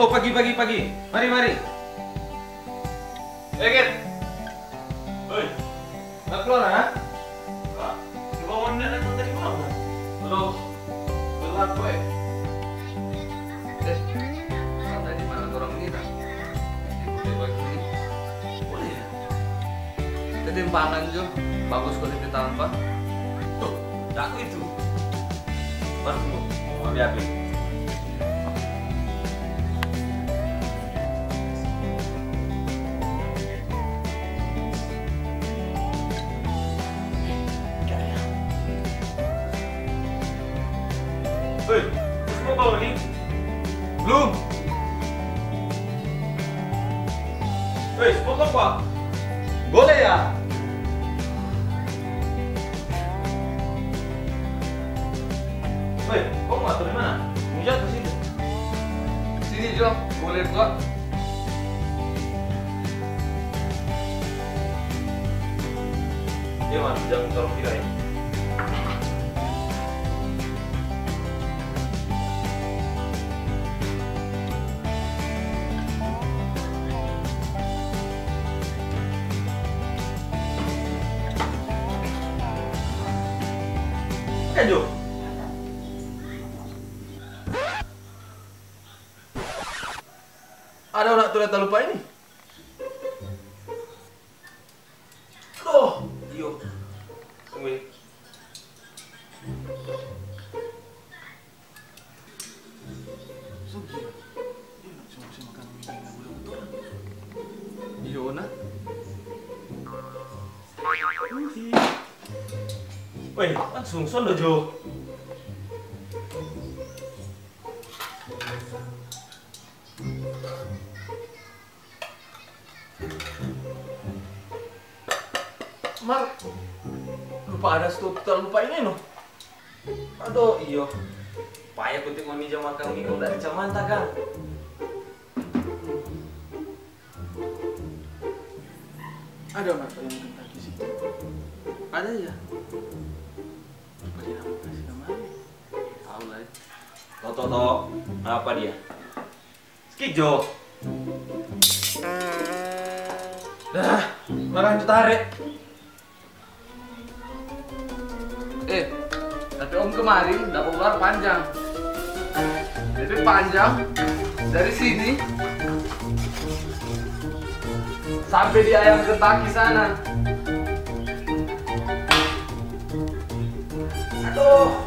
Oh, pagi. Mari. Get. Hoi. Nggak keluar, ha? Kak, kebangunan datang tadi malam. Belum. Gelap, gue. Sampai di mana orang ini tak? Di Boleh ya? ketimpangan jo, bagus kalau ditambah. Tuh, aku itu. Baru mau ambil. Hei, semua bawa nih? Belum. Hei, sepotong pak. Boleh ya? Hei, kok nggak tahu di mana? Mau jatuh sini. Sini jo, boleh kok. Iya mas, jangan tolong kita ya. Jo. Ada orang ternyata lupa ini. Aduh, iyo. Tunggu. Iyo na. Weh, langsung sono Jo. Mar, lupa ada stuptal lupa ini no. Aduh, iyo. Payah kutik mami jam makan mie dari Camanta kan. Ada orang yang minta di situ. Ada ya? Pakai nama kasih kemana? Tahu lah. Toto, apa dia? Skijo. Dah, marah tarik. Tapi om kemarin dapat ular panjang. Jadi panjang dari sini sampai di ayam ketaki sana. Aduh.